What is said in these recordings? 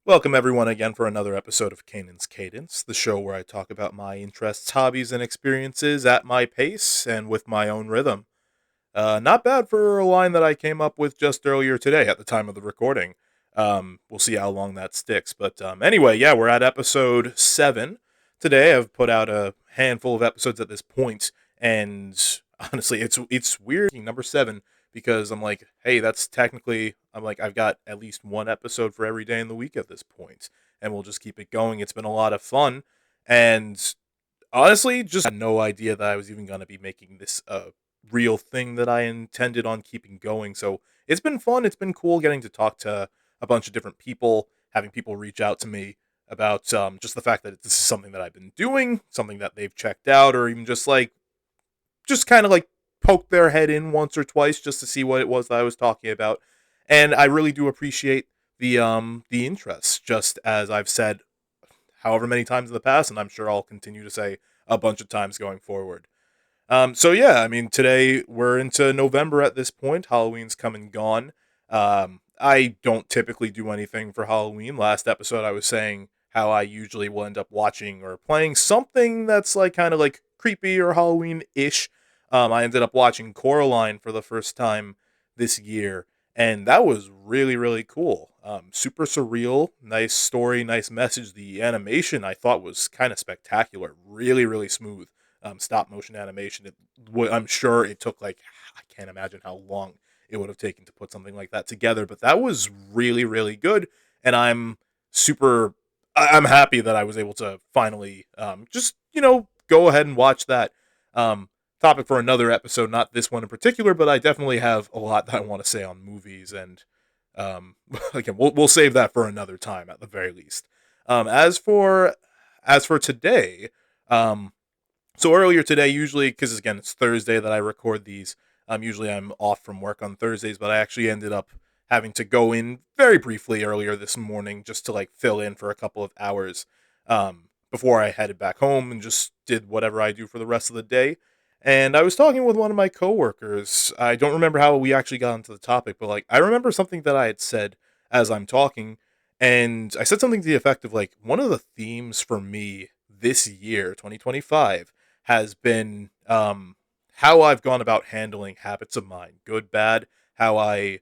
Welcome, everyone, again for another episode of Kanan's Cadence, the show where I talk about my interests, hobbies, and experiences at my pace and with my own rhythm. Not bad for a line that I came up with just earlier today at the time of the recording. We'll see how long that sticks. But anyway, yeah, we're at episode 7. Today I've put out a handful of episodes at this point, and honestly, it's weird number 7 because I'm like, hey, that's technically I'm like I've got at least one episode for every day in the week at this point, and we'll just keep it going. It's been a lot of fun, and honestly, just had no idea that I was even going to be making this a real thing that I intended on keeping going. So it's been fun. It's been cool getting to talk to a bunch of different people, having people reach out to me about just the fact that this is something that I've been doing, something that they've checked out, or even just kind of like poke their head in once or twice just to see what it was that I was talking about. And I really do appreciate the interest, just as I've said however many times in the past, and I'm sure I'll continue to say a bunch of times going forward. So yeah, I mean, today we're into November at this point. Halloween's come and gone. I don't typically do anything for Halloween. Last episode, I was saying how I usually will end up watching or playing something that's like kind of like creepy or Halloween ish. I ended up watching Coraline for the first time this year, and that was really, really cool. Super surreal, nice story, nice message. The animation I thought was kind of spectacular, really, really smooth. Stop motion animation. I'm sure it took like I can't imagine how long it would have taken to put something like that together, but that was really, really good, and super. I'm happy that I was able to finally just go ahead and watch that. Um, Topic for another episode, not this one in particular, but I definitely have a lot that I want to say on movies, and again, we'll save that for another time at the very least. As for today, um, so earlier today, usually because again it's Thursday that I record these. Usually I'm off from work on Thursdays, but I actually ended up having to go in very briefly earlier this morning just to like fill in for a couple of hours before I headed back home and just did whatever I do for the rest of the day. And I was talking with one of my coworkers. I don't remember how we actually got into the topic, but like I remember something that I had said as I'm talking, and I said something to the effect of like one of the themes for me this year, 2025, has been how I've gone about handling habits of mine, good, bad, how I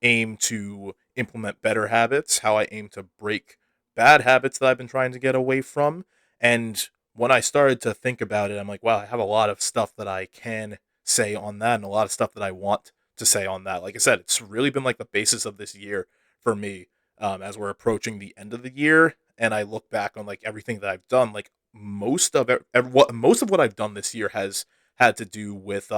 aim to implement better habits, how I aim to break bad habits that I've been trying to get away from. And when I started to think about it, I'm like, wow, I have a lot of stuff that I can say on that and a lot of stuff that I want to say on that. Like I said, it's really been like the basis of this year for me as we're approaching the end of the year. And I look back on like everything that I've done, like most of what I've done this year has had to do with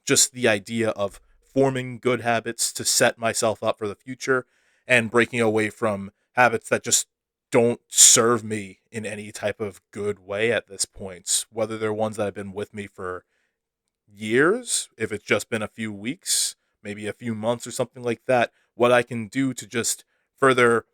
just the idea of forming good habits to set myself up for the future and breaking away from habits that just don't serve me in any type of good way at this point, whether they're ones that have been with me for years, if it's just been a few weeks, maybe a few months or something like that, what I can do to further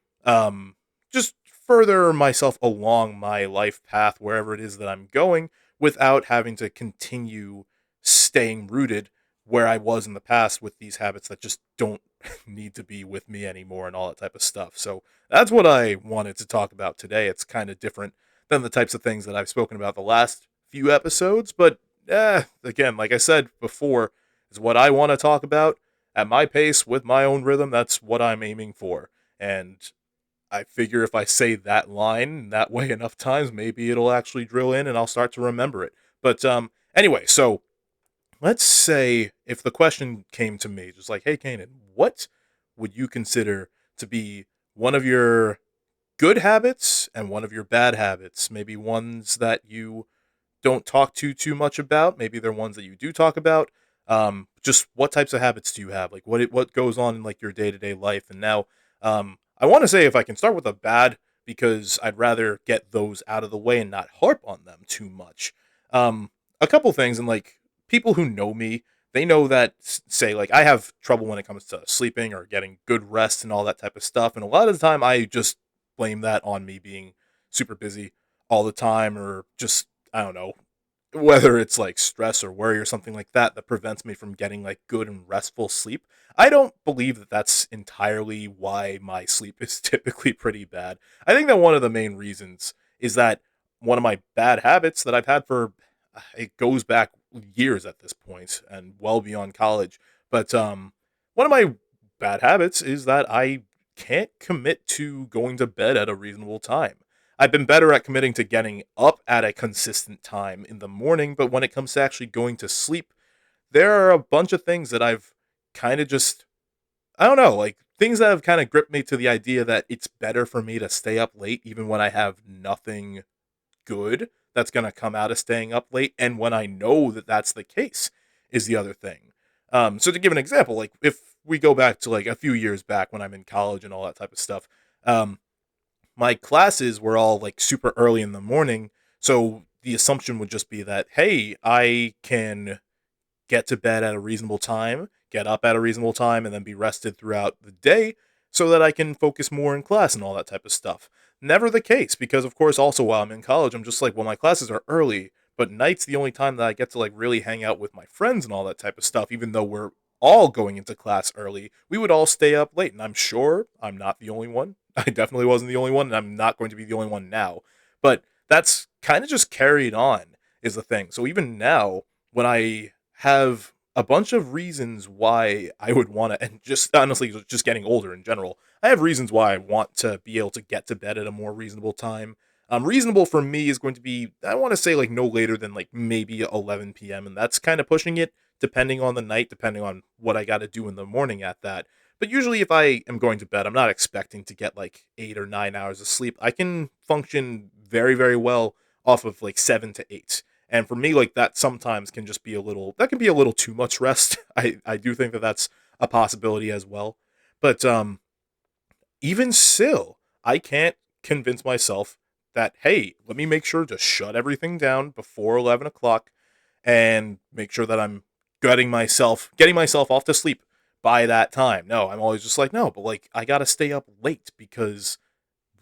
just further myself along my life path wherever it is that I'm going without having to continue staying rooted where I was in the past with these habits that just don't need to be with me anymore and all that type of stuff. So that's what I wanted to talk about today. It's kind of different than the types of things that I've spoken about the last few episodes, but again, like I said before, is what I want to talk about at my pace with my own rhythm. That's what I'm aiming for. And I figure if I say that line that way enough times, maybe it'll actually drill in and I'll start to remember it. But anyway, so let's say if the question came to me, just like, hey, Kanan, what would you consider to be one of your good habits and one of your bad habits? Maybe ones that you don't talk too much about. Maybe they're ones that you do talk about. Just what types of habits do you have? Like what goes on in like your day to day life? And now, I want to say if I can start with a bad because I'd rather get those out of the way and not harp on them too much. A couple things and like people who know me, they know that say like I have trouble when it comes to sleeping or getting good rest and all that type of stuff. And a lot of the time, I just blame that on me being super busy all the time or just I don't know, whether it's like stress or worry or something like that that prevents me from getting like good and restful sleep. I don't believe that that's entirely why my sleep is typically pretty bad. I think that one of the main reasons is that one of my bad habits that I've had for it goes back years at this point and well beyond college. But one of my bad habits is that I can't commit to going to bed at a reasonable time. I've been better at committing to getting up at a consistent time in the morning, but when it comes to actually going to sleep, there are a bunch of things that I've kind of just, I don't know, like things that have kind of gripped me to the idea that it's better for me to stay up late even when I have nothing good that's going to come out of staying up late. And when I know that that's the case, is the other thing. So to give an example, like if we go back to like a few years back when I'm in college and all that type of stuff, um, my classes were all like super early in the morning. So the assumption would just be that, hey, I can get to bed at a reasonable time, get up at a reasonable time, and then be rested throughout the day so that I can focus more in class and all that type of stuff. Never the case, because of course, also while I'm in college, I'm just like, well, my classes are early, but night's the only time that I get to like really hang out with my friends and all that type of stuff, even though we're all going into class early, we would all stay up late. And I'm sure I'm not the only one. I definitely wasn't the only one, and I'm not going to be the only one now. But that's kind of just carried on, is the thing. So even now, when I have a bunch of reasons why I would want to, and just honestly, just getting older in general, I have reasons why I want to be able to get to bed at a more reasonable time. Reasonable for me is going to be, I want to say like no later than like maybe 11 p.m. And that's kind of pushing it depending on the night, depending on what I got to do in the morning at that. But usually, if I am going to bed, I'm not expecting to get like 8 or 9 hours of sleep. I can function very, very well off of like 7 to 8. And for me, like that sometimes can just be a little, that can be a little too much rest. I do think that that's a possibility as well. But even still, I can't convince myself that, hey, let me make sure to shut everything down before 11 o'clock and make sure that I'm getting myself off to sleep by that time. No, I'm always just like, no, but like, I gotta stay up late because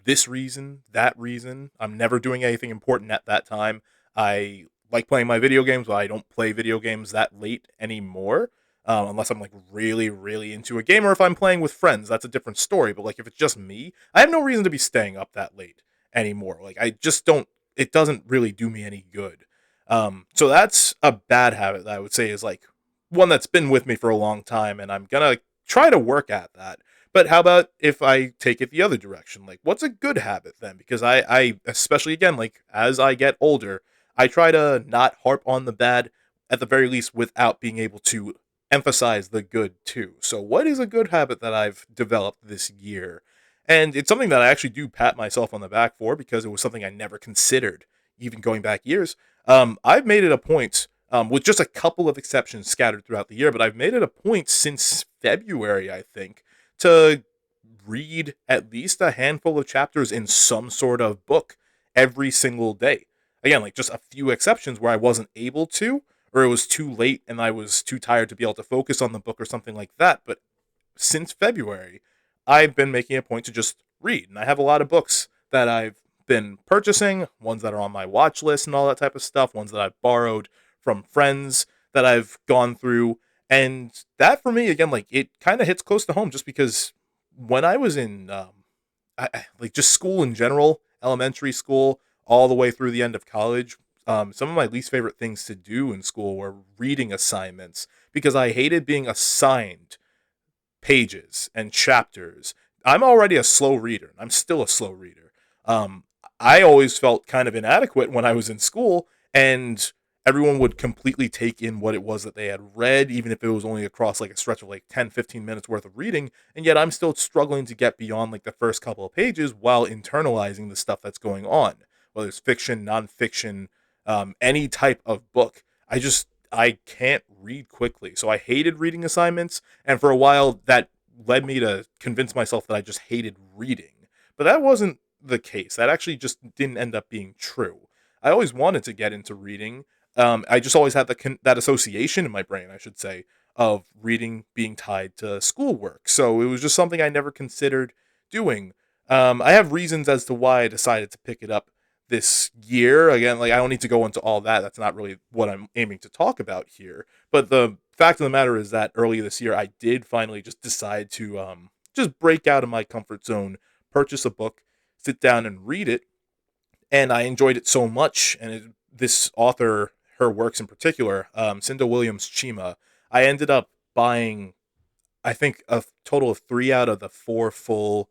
this reason, that reason. I'm never doing anything important at that time. I like playing my video games, but I don't play video games that late anymore. Unless I'm like really, really into a game, or if I'm playing with friends, that's a different story. But like if it's just me, I have no reason to be staying up that late anymore. Like I just don't. It doesn't really do me any good. So that's a bad habit that I would say is like one that's been with me for a long time, and I'm gonna try to work at that. But how about if I take it the other direction? Like, what's a good habit then? Because I especially again, like as I get older, I try to not harp on the bad at the very least without being able to emphasize the good too. So, what is a good habit that I've developed this year? And it's something that I actually do pat myself on the back for because it was something I never considered, even going back years. I've made it a point, with just a couple of exceptions scattered throughout the year, but I've made it a point since February, I think, to read at least a handful of chapters in some sort of book every single day. Again, like just a few exceptions where I wasn't able to, or it was too late and I was too tired to be able to focus on the book or something like that. But since February, I've been making a point to just read. And I have a lot of books that I've been purchasing, ones that are on my watch list and all that type of stuff, ones that I've borrowed from friends that I've gone through. And that for me, again, like it kind of hits close to home just because when I was in like just school in general, elementary school, all the way through the end of college, some of my least favorite things to do in school were reading assignments because I hated being assigned pages and chapters. I'm already a slow reader. I'm still a slow reader. Um, I always felt kind of inadequate when I was in school, and everyone would completely take in what it was that they had read, even if it was only across like a stretch of like 10, 15 minutes worth of reading. And yet I'm still struggling to get beyond like the first couple of pages while internalizing the stuff that's going on, whether it's fiction, nonfiction, any type of book. I can't read quickly. So I hated reading assignments, and for a while that led me to convince myself that I just hated reading. But that wasn't the case. That actually just didn't end up being true. I always wanted to get into reading. I just always had that association in my brain, I should say, of reading being tied to schoolwork. So it was just something I never considered doing. I have reasons as to why I decided to pick it up this year. Again, like I don't need to go into all that. That's not really what I'm aiming to talk about here. But the fact of the matter is that early this year, I did finally just decide to just break out of my comfort zone, purchase a book, sit down and read it, and I enjoyed it so much. And this author, her works in particular, Cinda Williams Chima, I ended up buying, I think, a total of 3 out of the 4 full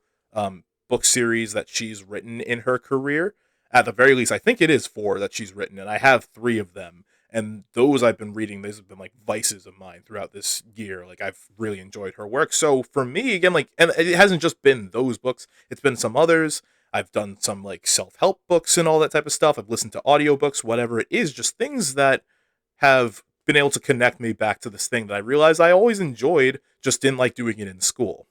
book series that she's written in her career. At the very least, I think it is 4 that she's written, and I have 3 of them. And those I've been reading, those have been like vices of mine throughout this year. Like I've really enjoyed her work. So for me, again, like, and it hasn't just been those books; it's been some others. I've done some like self-help books and all that type of stuff. I've listened to audiobooks, whatever it is, just things that have been able to connect me back to this thing that I realized I always enjoyed, just didn't like doing it in school.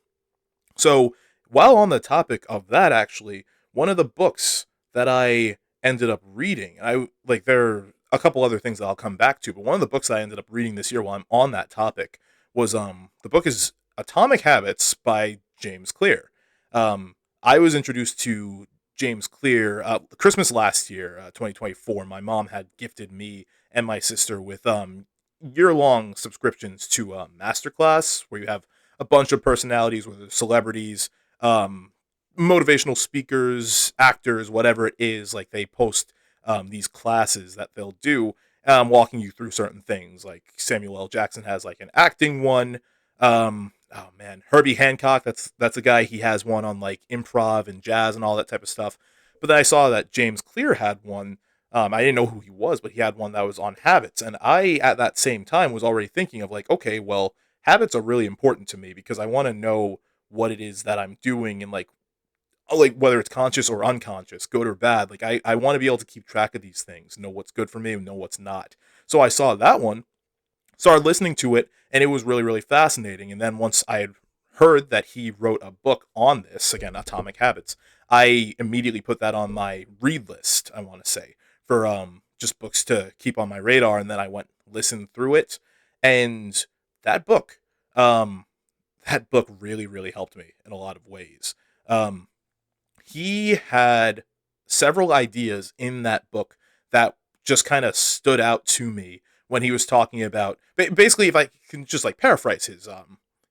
So, while on the topic of that, actually, one of the books that I ended up reading, I like there are a couple other things that I'll come back to, but one of the books I ended up reading this year while I'm on that topic was the book is Atomic Habits by James Clear. I was introduced to James Clear Christmas last year, 2024. My mom had gifted me and my sister with year-long subscriptions to Masterclass, where you have a bunch of personalities, whether celebrities, um, motivational speakers, actors, whatever it is. Like they post these classes that they'll do, walking you through certain things. Like Samuel L. Jackson has like an acting one. Oh man, Herbie Hancock. That's a guy. He has one on like improv and jazz and all that type of stuff. But then I saw that James Clear had one. I didn't know who he was, but he had one that was on habits, and I at that same time was already thinking of like, okay, well, habits are really important to me because I want to know what it is that I'm doing and like whether it's conscious or unconscious, good or bad. Like I want to be able to keep track of these things, know what's good for me, know what's not. So I saw that one, started listening to it, and it was really, really fascinating. And then once I had heard that he wrote a book on this, again, Atomic Habits, I immediately put that on my read list, I want to say, for just books to keep on my radar. And then I went listened through it. And that book, um, that book really, really helped me in a lot of ways. Um, he had several ideas in that book that just kind of stood out to me when he was talking about basically, if I can just like paraphrase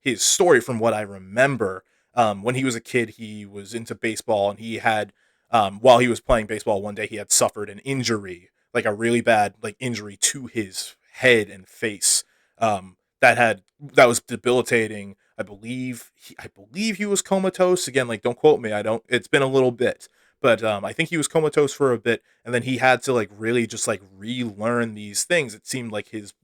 his story from what I remember. When he was a kid, he was into baseball, and he had while he was playing baseball one day, he had suffered an injury, like a really bad like injury to his head and face, that was debilitating. I believe he was comatose. Again, like don't quote me. I don't. It's been a little bit, but I think he was comatose for a bit, and then he had to like really just like relearn these things. It seemed like his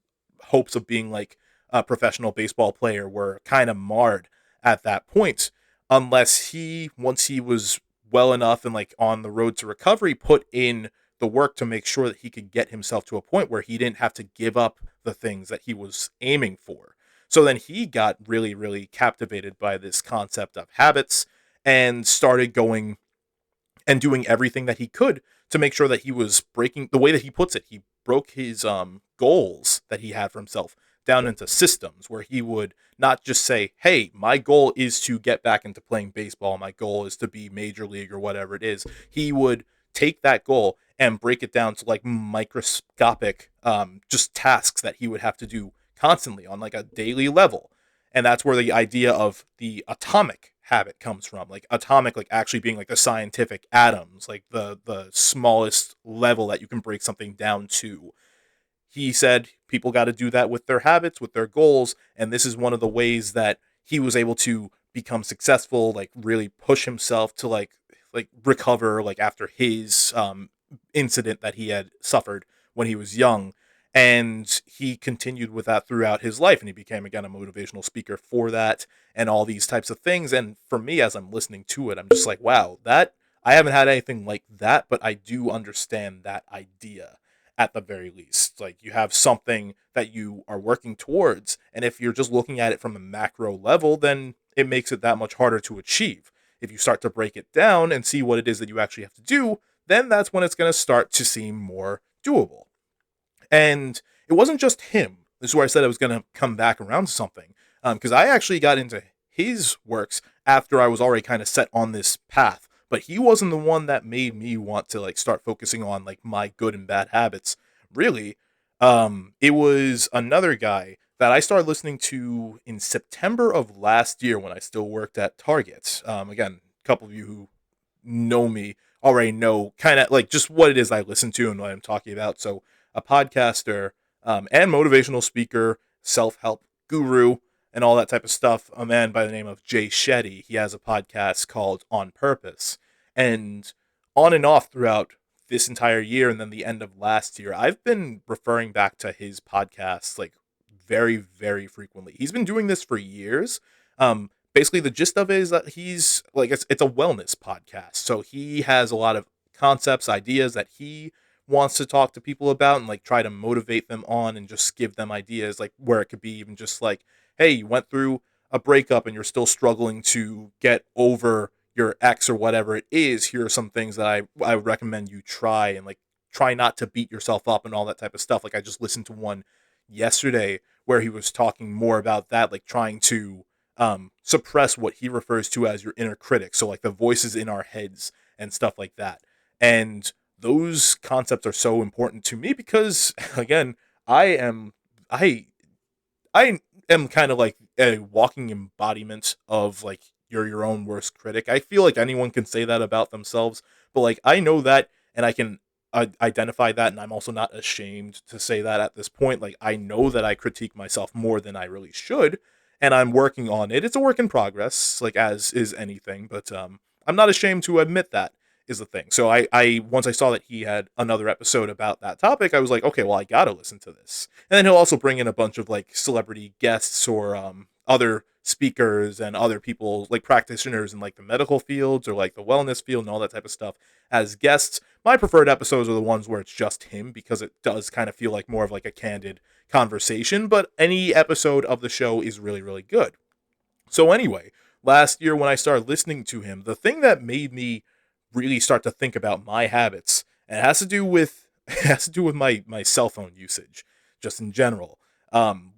hopes of being like a professional baseball player were kind of marred at that point, unless he once he was well enough and like on the road to recovery, put in the work to make sure that he could get himself to a point where he didn't have to give up the things that he was aiming for. So then he got really, really captivated by this concept of habits and started going and doing everything that he could to make sure that he was breaking the way that he puts it. He broke his goals that he had for himself down into systems where he would not just say, "Hey, my goal is to get back into playing baseball. My goal is to be major league or whatever it is." He would take that goal and break it down to like microscopic just tasks that he would have to do constantly on like a daily level. And that's where the idea of the atomic habit comes from. Like atomic, like actually being like the scientific atoms, like the smallest level that you can break something down to. He said people got to do that with their habits, with their goals, and this is one of the ways that he was able to become successful, like really push himself to like recover like after his incident that he had suffered when he was young. And he continued with that throughout his life, and he became again a motivational speaker for that and all these types of things. And for me, as I'm listening to it, I'm just like, wow, that I haven't had anything like that, but I do understand that idea at the very least. Like you have something that you are working towards, and if you're just looking at it from a macro level, then it makes it that much harder to achieve. If you start to break it down and see what it is that you actually have to do, then that's when it's going to start to seem more doable. And it wasn't just him. This is where I said I was going to come back around to something. Because I actually got into his works after I was already kind of set on this path but he wasn't the one that made me want to like start focusing on like my good and bad habits. Really, it was another guy that I started listening to in September of last year when I still worked at Target. Again, a couple of you who know me already know kind of like just what it is I listen to and what I'm talking about. So, a podcaster and motivational speaker, self help guru, and all that type of stuff. A man by the name of Jay Shetty. He has a podcast called On Purpose. And on and off throughout this entire year and then the end of last year, I've been referring back to his podcasts like very, very frequently. He's been doing this for years. Basically, the gist of it is that he's like it's a wellness podcast. So he has a lot of concepts, ideas that he wants to talk to people about and like try to motivate them on and just give them ideas like where it could be even just like, hey, you went through a breakup and you're still struggling to get over your ex or whatever it is. Here are some things that I would recommend you try and like try not to beat yourself up and all that type of stuff. Like I just listened to one yesterday where he was talking more about that, like trying to suppress what he refers to as your inner critic. So like the voices in our heads and stuff like that. And those concepts are so important to me because again, I am I I am kind of like a walking embodiment of like you're your own worst critic. I feel like anyone can say that about themselves, but like I know that and I can identify that, and I'm also not ashamed to say that at this point. Like I know that I critique myself more than I really should, and I'm working on it. It's a work in progress, like as is anything, but I'm not ashamed to admit that is the thing. So I once I saw that he had another episode about that topic, I was like, okay, well, I gotta listen to this. And then he'll also bring in a bunch of like celebrity guests or other speakers and other people like practitioners in like the medical fields or like the wellness field and all that type of stuff as guests. My preferred episodes are the ones where it's just him because it does kind of feel like more of like a candid conversation, but any episode of the show is really, really good. So anyway, last year when I started listening to him, the thing that made me really start to think about my habits, and it has to do with it has to do with my cell phone usage, just in general. Um,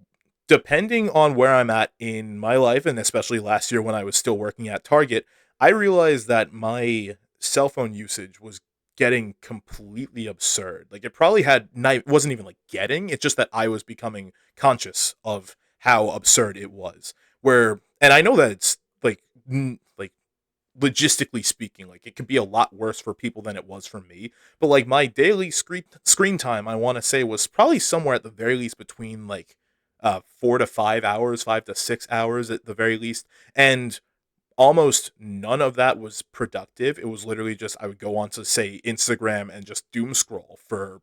Depending on where I'm at in my life, and especially last year when I was still working at Target, I realized that my cell phone usage was getting completely absurd. Like it probably had not, it wasn't even like getting, it's just that I was becoming conscious of how absurd it was. Where and I know that it's like like logistically speaking, like it could be a lot worse for people than it was for me. But like my daily screen time, I want to say was probably somewhere at the very least between like 4 to 5 hours, 5 to 6 hours at the very least, and almost none of that was productive. It was literally just I would go on to say Instagram and just doom scroll for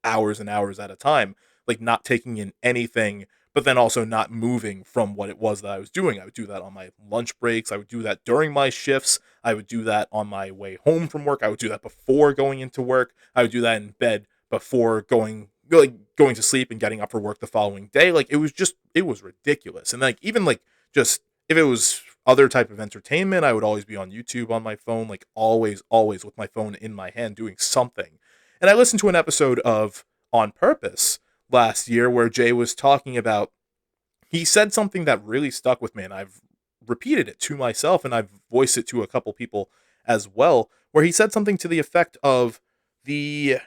hours and hours at a time, like not taking in anything, but then also not moving from what it was that I was doing. I would do that on my lunch breaks. I would do that during my shifts. I would do that on my way home from work. I would do that before going into work. I would do that in bed before going to sleep and getting up for work the following day. Like it was ridiculous. And like even like just if it was other type of entertainment, I would always be on YouTube on my phone, like always with my phone in my hand doing something. And I listened to an episode of On Purpose last year where Jay was talking about, he said something that really stuck with me, and I've repeated it to myself and I've voiced it to a couple people as well, where he said something to the effect of the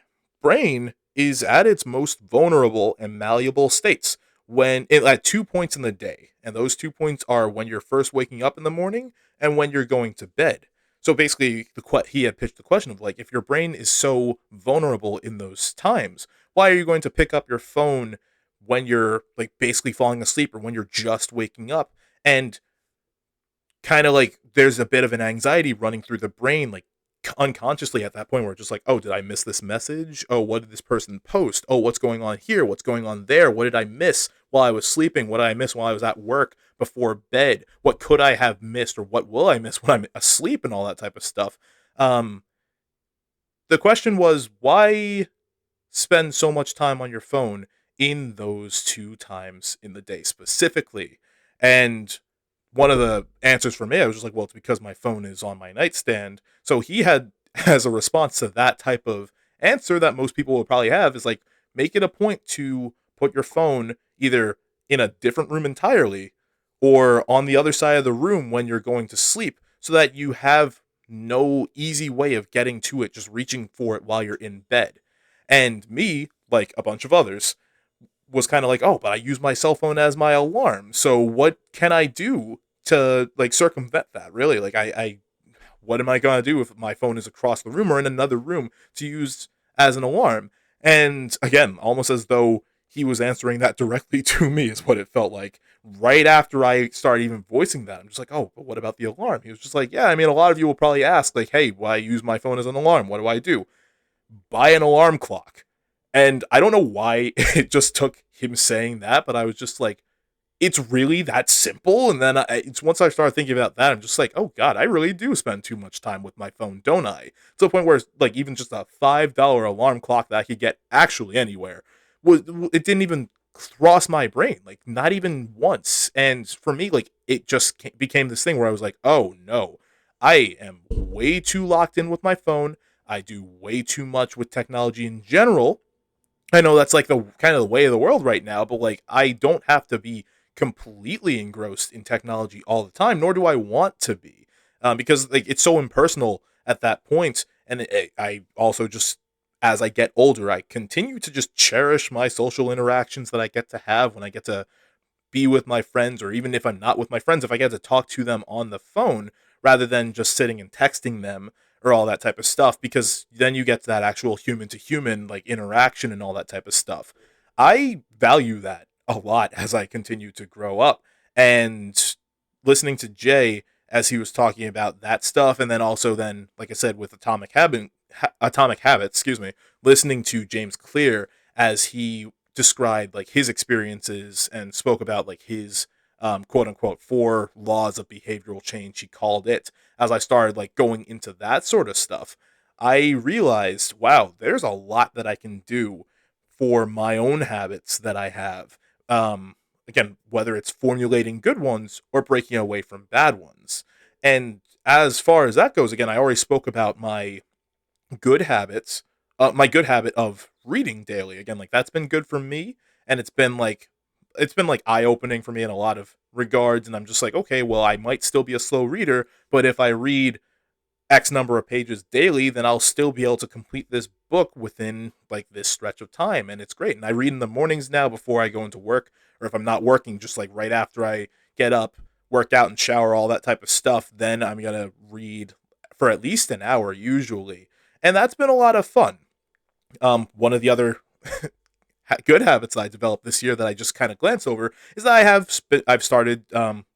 brain is at its most vulnerable and malleable states at 2 points in the day. And those 2 points are when you're first waking up in the morning and when you're going to bed. So basically, he had pitched the question of like, if your brain is so vulnerable in those times, why are you going to pick up your phone when you're like basically falling asleep or when you're just waking up? And kind of like there's a bit of an anxiety running through the brain, like unconsciously at that point, where it's just like, oh, did I miss this message? Oh, what did this person post? Oh, what's going on here? What's going on there? What did I miss while I was sleeping? What did I miss while I was at work before bed? What could I have missed, or what will I miss when I'm asleep, and all that type of stuff. Um, the question was, why spend so much time on your phone in those two times in the day specifically? And one of the answers for me, I was just like, well, it's because my phone is on my nightstand. So he had, as a response to that type of answer that most people will probably have, is like, make it a point to put your phone either in a different room entirely or on the other side of the room when you're going to sleep so that you have no easy way of getting to it, just reaching for it while you're in bed. And me, like a bunch of others, was kind of like, oh, but I use my cell phone as my alarm. So what can I do to like circumvent that? Really, like I what am I gonna do if my phone is across the room or in another room to use as an alarm? And again, almost as though he was answering that directly to me is what it felt like. Right after I started even voicing that, I'm just like, oh, but what about the alarm? He was just like, yeah, I mean, a lot of you will probably ask, like, hey, why use my phone as an alarm? What do I do? Buy an alarm clock. And I don't know why it just took him saying that, but I was just like, it's really that simple. And then it's once I started thinking about that, I'm just like, oh god, I really do spend too much time with my phone, don't I? To the point where like even just a $5 alarm clock that I could get actually anywhere was it didn't even cross my brain, like not even once. And for me, like it just became this thing where I was like, oh no, I am way too locked in with my phone. I do way too much with technology in general. I know that's like the kind of the way of the world right now, but like I don't have to be completely engrossed in technology all the time, nor do I want to be, because like it's so impersonal at that point. And I also just as I get older, I continue to just cherish my social interactions that I get to have when I get to be with my friends, or even if I'm not with my friends, if I get to talk to them on the phone rather than just sitting and texting them or all that type of stuff, because then you get that actual human to human like interaction and all that type of stuff. I value that a lot as I continue to grow up. And listening to Jay as he was talking about that stuff, and then also then, like I said, with Atomic Habits, excuse me, listening to James Clear as he described like his experiences and spoke about like his quote unquote 4 laws of behavioral change, he called it. As I started like going into that sort of stuff, I realized, wow, there's a lot that I can do for my own habits that I have. Again, whether it's formulating good ones or breaking away from bad ones. And as far as that goes, again, I already spoke about good habits, my good habit of reading daily. Again, like that's been good for me, and it's been like eye opening for me in a lot of regards. And I'm just like, okay, well, I might still be a slow reader, but if I read X number of pages daily, then I'll still be able to complete this book within like this stretch of time. And it's great. And I read in the mornings now before I go into work, or if I'm not working, just like right after I get up, work out and shower, all that type of stuff, then I'm going to read for at least an hour usually. And that's been a lot of fun. One of the other good habits I developed this year that I just kind of glance over is that I've started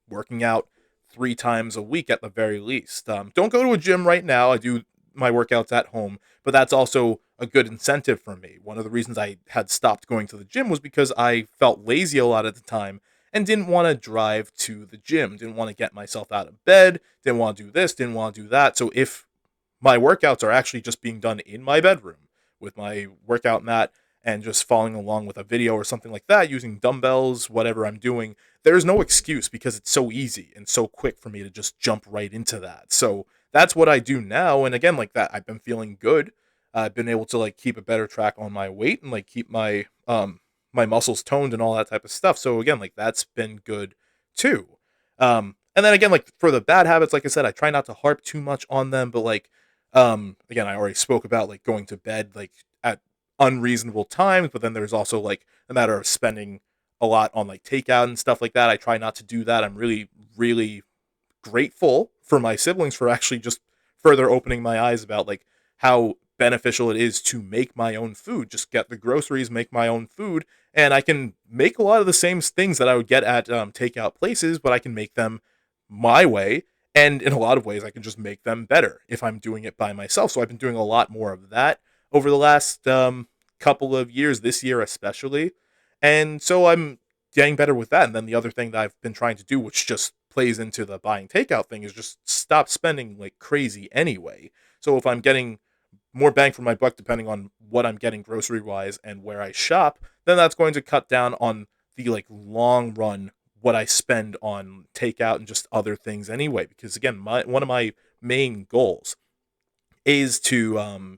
working out 3 times a week at the very least. Don't go to a gym right now. I do my workouts at home, but that's also a good incentive for me. One of the reasons I had stopped going to the gym was because I felt lazy a lot of the time and didn't want to drive to the gym, didn't want to get myself out of bed, didn't want to do this, didn't want to do that. So if my workouts are actually just being done in my bedroom with my workout mat and just following along with a video or something like that using dumbbells, whatever I'm doing, there's no excuse because it's so easy and so quick for me to just jump right into that. So that's what I do now. And again, like that, I've been feeling good. I've been able to like keep a better track on my weight and like keep my muscles toned and all that type of stuff. So again, like that's been good too. And then again, like for the bad habits, like I said, I try not to harp too much on them, but like again, I already spoke about like going to bed like at unreasonable times, but then there's also like a matter of spending a lot on like takeout and stuff like that. I try not to do that. I'm really, really grateful for my siblings for actually just further opening my eyes about like how beneficial it is to make my own food. Just get the groceries, make my own food, and I can make a lot of the same things that I would get at takeout places, but I can make them my way. And in a lot of ways, I can just make them better if I'm doing it by myself. So I've been doing a lot more of that over the last couple of years, this year especially. And so I'm getting better with that. And then the other thing that I've been trying to do, which just plays into the buying takeout thing, is just stop spending like crazy anyway. So if I'm getting more bang for my buck depending on what I'm getting grocery wise and where I shop, then that's going to cut down on the like long run what I spend on takeout and just other things anyway. Because again, my one of my main goals is to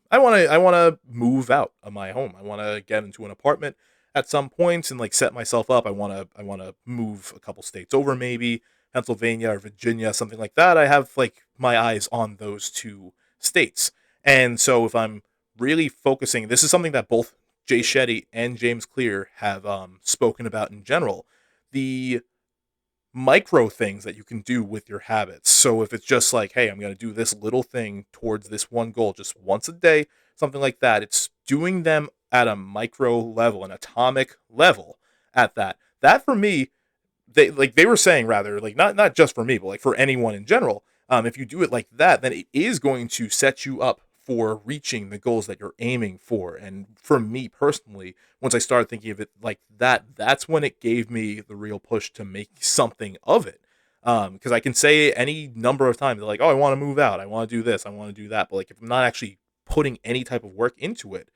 I want to move out of my home. I want to get into an apartment at some point and like set myself up. I want to move a couple states over maybe, Pennsylvania or Virginia, something like that, I have like my eyes on those two states. And so if I'm really focusing, this is something that both Jay Shetty and James Clear have spoken about in general. The micro things that you can do with your habits. So if it's just like, hey, I'm going to do this little thing towards this one goal just once a day, something like that, it's doing them at a micro level, an atomic level at that. That for me, they were saying rather like not just for me, but like for anyone in general. If you do it like that, then it is going to set you up for reaching the goals that you're aiming for. And for me personally, once I started thinking of it like that, that's when it gave me the real push to make something of it. Because I can say any number of times, like, oh, I want to move out, I want to do this, I want to do that. But like, if I'm not actually putting any type of work into it,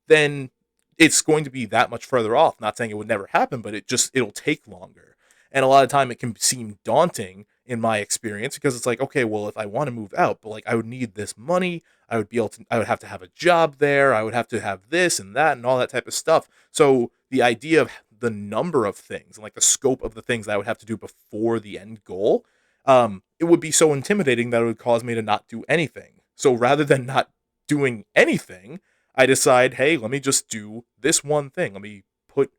then it's going to be that much further off. Not saying it would never happen, but it'll take longer. And a lot of time it can seem daunting in my experience because it's like, okay, well, if I want to move out, but like I would need this money, I would have to have a job there, I would have to have this and that and all that type of stuff. So the idea of the number of things and like the scope of the things that I would have to do before the end goal, it would be so intimidating that it would cause me to not do anything. So rather than not doing anything, I decide, hey, let me just do this one thing. Let me put,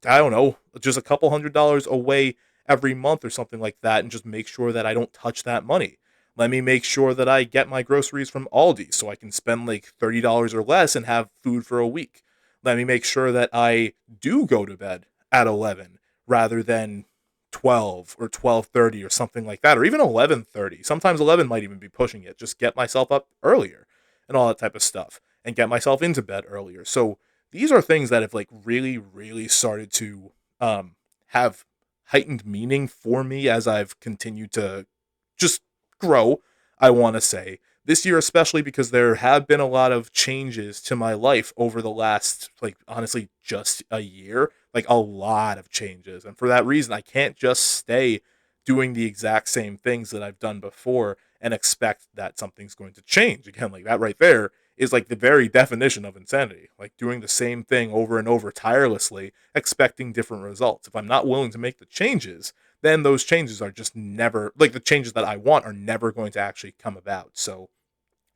I don't know, just a couple $100s away every month or something like that and just make sure that I don't touch that money. Let me make sure that I get my groceries from Aldi so I can spend like $30 or less and have food for a week. Let me make sure that I do go to bed at 11 rather than 12 or 12:30 or something like that, or even 11:30. Sometimes 11 might even be pushing it. Just get myself up earlier and all that type of stuff and get myself into bed earlier. So these are things that have like really, really started to have heightened meaning for me as I've continued to just grow, I want to say. This year, especially because there have been a lot of changes to my life over the last, like, honestly, just a year. Like, a lot of changes. And for that reason, I can't just stay doing the exact same things that I've done before and expect that something's going to change. Again, like that right there is like the very definition of insanity. Like doing the same thing over and over tirelessly, expecting different results. If I'm not willing to make the changes, then those changes are just never, like the changes that I want are never going to actually come about. So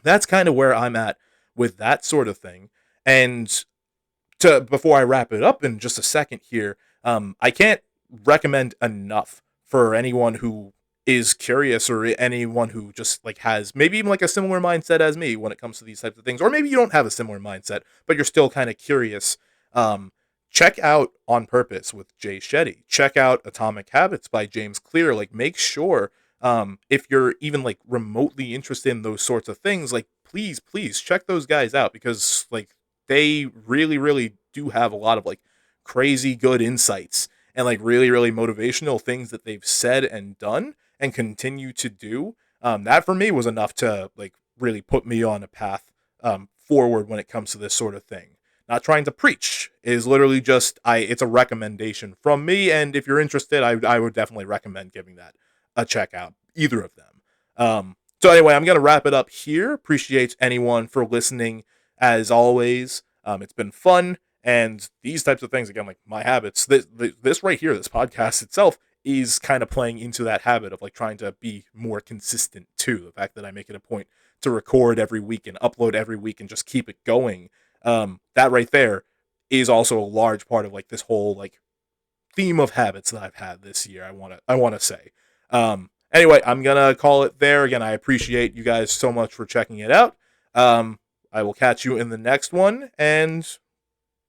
that's kind of where I'm at with that sort of thing. And to before I wrap it up in just a second here, I can't recommend enough for anyone who is curious or anyone who just like has maybe even like a similar mindset as me when it comes to these types of things, or maybe you don't have a similar mindset, but you're still kind of curious. Um, Check out On Purpose with Jay Shetty. Check out Atomic Habits by James Clear. Like, make sure if you're even like remotely interested in those sorts of things, like please check those guys out because like they really, really do have a lot of like crazy good insights and like really, really motivational things that they've said and done and continue to do. That for me was enough to like really put me on a path forward when it comes to this sort of thing. Not trying to preach, is literally just it's a recommendation from me, and if you're interested, I would definitely recommend giving that a check out, either of them. So anyway, I'm gonna wrap it up here. Appreciate anyone for listening as always. It's been fun, and these types of things again, like my habits. This right here, this podcast itself is kind of playing into that habit of like trying to be more consistent too. The fact that I make it a point to record every week and upload every week and just keep it going. That right there is also a large part of like this whole like theme of habits that I've had this year. I wanna say. Anyway, I'm gonna call it there. Again, I appreciate you guys so much for checking it out. I will catch you in the next one, and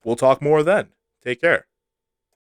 we'll talk more then. Take care.